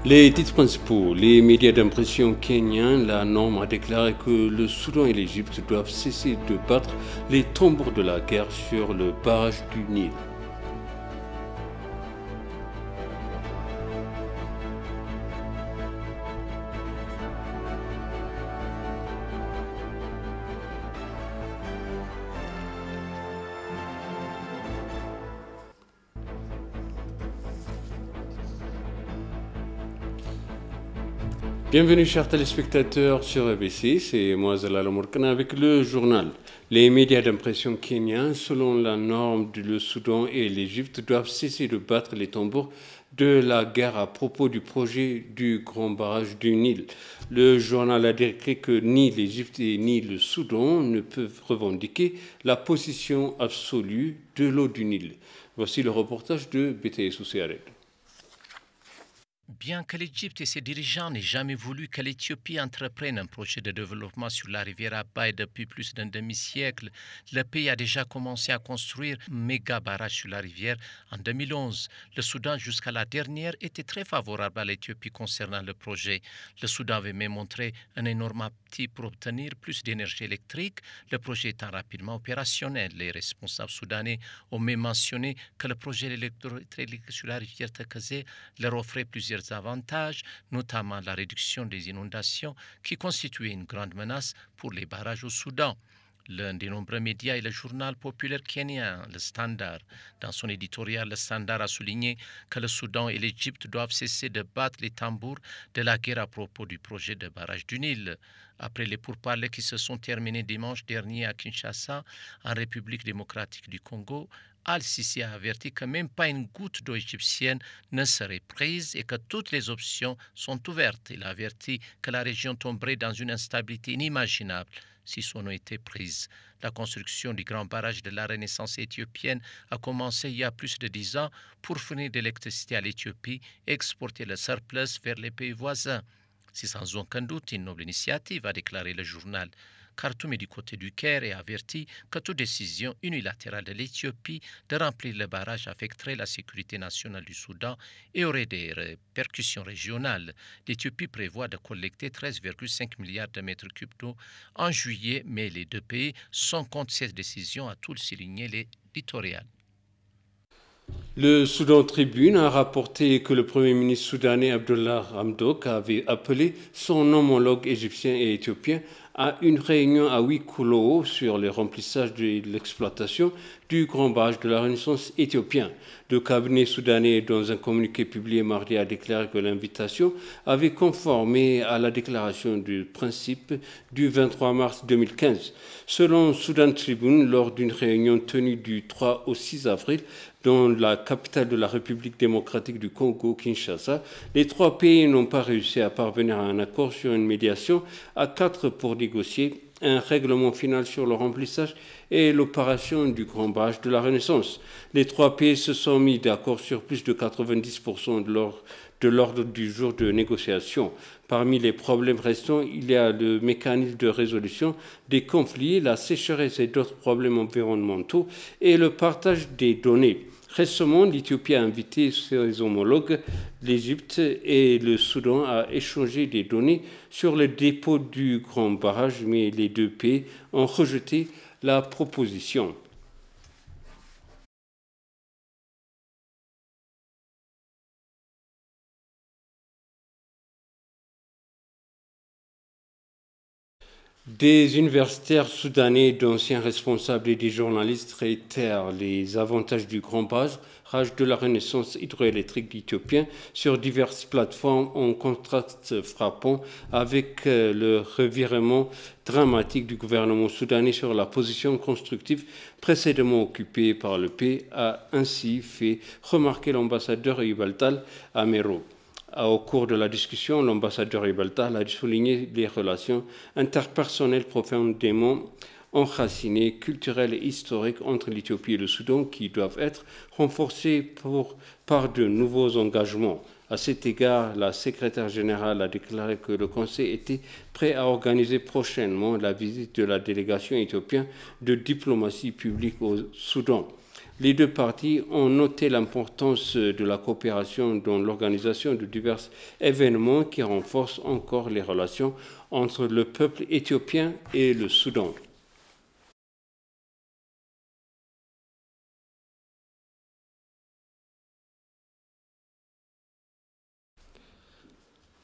Les titres principaux, les médias d'impression kenyans, la norme a déclaré que le Soudan et l'Égypte doivent cesser de battre les tambours de la guerre sur le barrage du Nil. Bienvenue chers téléspectateurs sur ABC, c'est moi Zalala Morkana avec le journal. Les médias d'impression kenyans, selon la norme, le Soudan et l'Égypte doivent cesser de battre les tambours de la guerre à propos du projet du grand barrage du Nil. Le journal a déclaré que ni l'Égypte ni le Soudan ne peuvent revendiquer la position absolue de l'eau du Nil. Voici le reportage de BTS Oussiared. Bien que l'Égypte et ses dirigeants n'aient jamais voulu que l'Éthiopie entreprenne un projet de développement sur la rivière Abaï depuis plus d'un demi-siècle, le pays a déjà commencé à construire un méga barrage sur la rivière en 2011. Le Soudan, jusqu'à la dernière, était très favorable à l'Éthiopie concernant le projet. Le Soudan avait même montré un énorme appétit pour obtenir plus d'énergie électrique, le projet étant rapidement opérationnel. Les responsables soudanais ont même mentionné que le projet électrique sur la rivière Tekeze leur offrait plusieurs avantages, notamment la réduction des inondations qui constituait une grande menace pour les barrages au Soudan. L'un des nombreux médias est le journal populaire kenyan, le Standard. Dans son éditorial, le Standard a souligné que le Soudan et l'Égypte doivent cesser de battre les tambours de la guerre à propos du projet de barrage du Nil. Après les pourparlers qui se sont terminés dimanche dernier à Kinshasa, en République démocratique du Congo, Al-Sisi a averti que même pas une goutte d'eau égyptienne ne serait prise et que toutes les options sont ouvertes. Il a averti que la région tomberait dans une instabilité inimaginable si son eau était prise. La construction du grand barrage de la Renaissance éthiopienne a commencé il y a plus de 10 ans pour fournir de l'électricité à l'Éthiopie et exporter le surplus vers les pays voisins. C'est sans aucun doute une noble initiative, a déclaré le journal. Khartoum est du côté du Caire et a averti que toute décision unilatérale de l'Éthiopie de remplir le barrage affecterait la sécurité nationale du Soudan et aurait des répercussions régionales. L'Éthiopie prévoit de collecter 13,5 milliards de mètres cubes d'eau en juillet, mais les deux pays sont contre cette décision, a tout souligné l'éditorial. Le Soudan Tribune a rapporté que le Premier ministre soudanais Abdullah Hamdok avait appelé son homologue égyptien et éthiopien à une réunion à huis clos sur le remplissage de l'exploitation du grand barrage de la Renaissance éthiopien. Le cabinet soudanais, dans un communiqué publié mardi, a déclaré que l'invitation avait conformé à la déclaration du principe du 23 mars 2015. Selon Soudan Tribune, lors d'une réunion tenue du 3 au 6 avril, dans la capitale de la République démocratique du Congo, Kinshasa, les trois pays n'ont pas réussi à parvenir à un accord sur une médiation à 4 pour négocier un règlement final sur le remplissage et l'opération du grand barrage de la Renaissance. Les trois pays se sont mis d'accord sur plus de 90% de l'ordre du jour de négociation. Parmi les problèmes restants, il y a le mécanisme de résolution des conflits, la sécheresse et d'autres problèmes environnementaux et le partage des données. Récemment, l'Éthiopie a invité ses homologues, l'Égypte et le Soudan, à échanger des données sur le dépôt du grand barrage, mais les deux pays ont rejeté la proposition. Des universitaires soudanais, d'anciens responsables et des journalistes réitèrent les avantages du grand barrage de la Renaissance hydroélectrique éthiopienne sur diverses plateformes en contraste frappant avec le revirement dramatique du gouvernement soudanais sur la position constructive précédemment occupée par le pays, a ainsi fait remarquer l'ambassadeur Yubaltal Amero. Au cours de la discussion, l'ambassadeur Yubaltal a souligné les relations interpersonnelles profondément enracinées, culturelles et historiques entre l'Éthiopie et le Soudan qui doivent être renforcées par de nouveaux engagements. À cet égard, la secrétaire générale a déclaré que le Conseil était prêt à organiser prochainement la visite de la délégation éthiopienne de diplomatie publique au Soudan. Les deux parties ont noté l'importance de la coopération dans l'organisation de divers événements qui renforcent encore les relations entre le peuple éthiopien et le Soudan.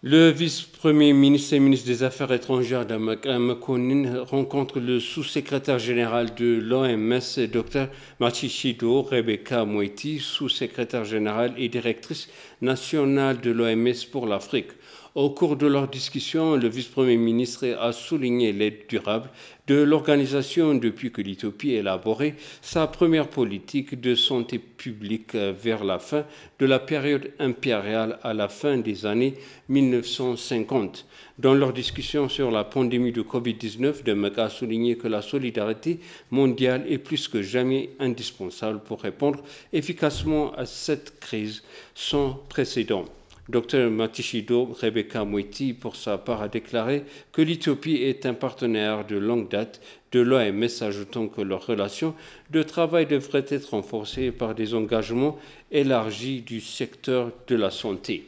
Le vice-premier ministre et ministre des Affaires étrangères Damaka Mekonnen rencontre le sous-secrétaire général de l'OMS, Dr Matshidiso Rebecca Moeti, sous-secrétaire générale et directrice nationale de l'OMS pour l'Afrique. Au cours de leur discussion, le vice-premier ministre a souligné l'aide durable de l'organisation depuis que l'Éthiopie a élaboré sa première politique de santé publique vers la fin de la période impériale à la fin des années 1950. Dans leur discussion sur la pandémie de Covid-19, Demeka a souligné que la solidarité mondiale est plus que jamais indispensable pour répondre efficacement à cette crise sans précédent. Dr Matshidiso Rebecca Moeti, pour sa part, a déclaré que l'Éthiopie est un partenaire de longue date de l'OMS, ajoutant que leurs relations de travail devraient être renforcées par des engagements élargis du secteur de la santé.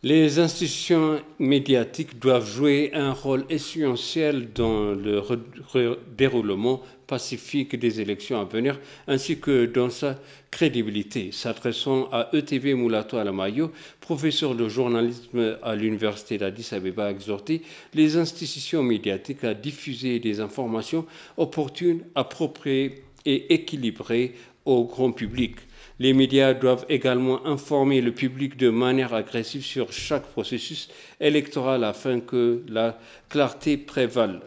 Les institutions médiatiques doivent jouer un rôle essentiel dans le déroulement pacifique des élections à venir, ainsi que dans sa crédibilité. S'adressant à ETV Moulato Alamayo, professeur de journalisme à l'université d'Addis Abeba, a exhorté les institutions médiatiques à diffuser des informations opportunes, appropriées et équilibrées au grand public. Les médias doivent également informer le public de manière agressive sur chaque processus électoral afin que la clarté prévale.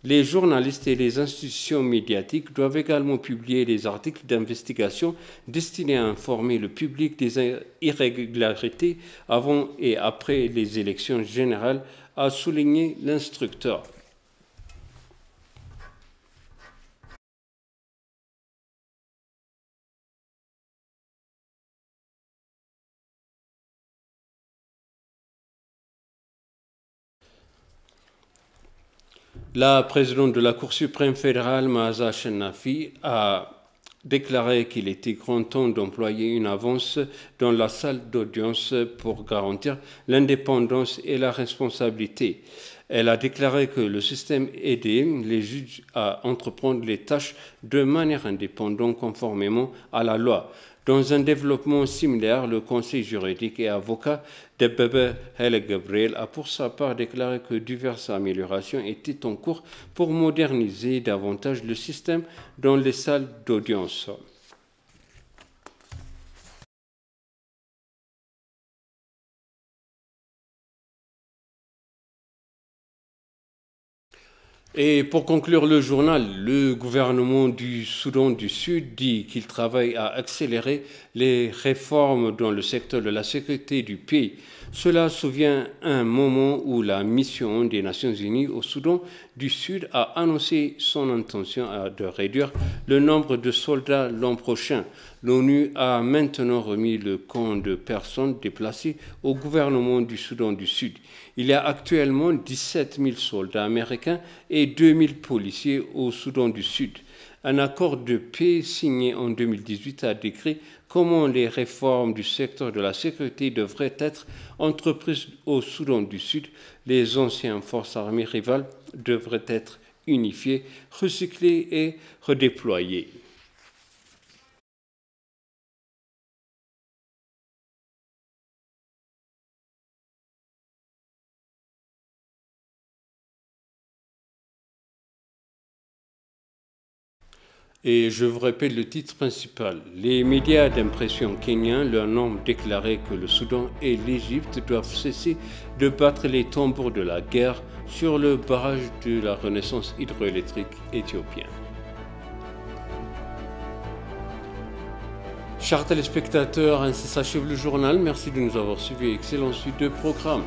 Les journalistes et les institutions médiatiques doivent également publier des articles d'investigation destinés à informer le public des irrégularités avant et après les élections générales, a souligné l'instructeur. La présidente de la Cour suprême fédérale, Mahaza Chenafi, a déclaré qu'il était grand temps d'employer une avance dans la salle d'audience pour garantir l'indépendance et la responsabilité. Elle a déclaré que le système aidait les juges à entreprendre les tâches de manière indépendante conformément à la loi. Dans un développement similaire, le conseil juridique et avocat de Bebe Hele Gabriel a pour sa part déclaré que diverses améliorations étaient en cours pour moderniser davantage le système dans les salles d'audience. Et pour conclure le journal, le gouvernement du Soudan du Sud dit qu'il travaille à accélérer les réformes dans le secteur de la sécurité du pays. Cela survient à un moment où la mission des Nations Unies au Soudan du Sud a annoncé son intention de réduire le nombre de soldats l'an prochain. L'ONU a maintenant remis le compte de personnes déplacées au gouvernement du Soudan du Sud. Il y a actuellement 17 000 soldats américains et 2 000 policiers au Soudan du Sud. Un accord de paix signé en 2018 a décrit comment les réformes du secteur de la sécurité devraient être entreprises au Soudan du Sud. Les anciennes forces armées rivales devraient être unifiées, recyclées et redéployées. Et je vous répète le titre principal. Les médias d'impression kenyans leur ont déclaré que le Soudan et l'Égypte doivent cesser de battre les tambours de la guerre sur le barrage de la Renaissance hydroélectrique éthiopien. Chers téléspectateurs, ainsi s'achève le journal. Merci de nous avoir suivis. Excellente suite de programme.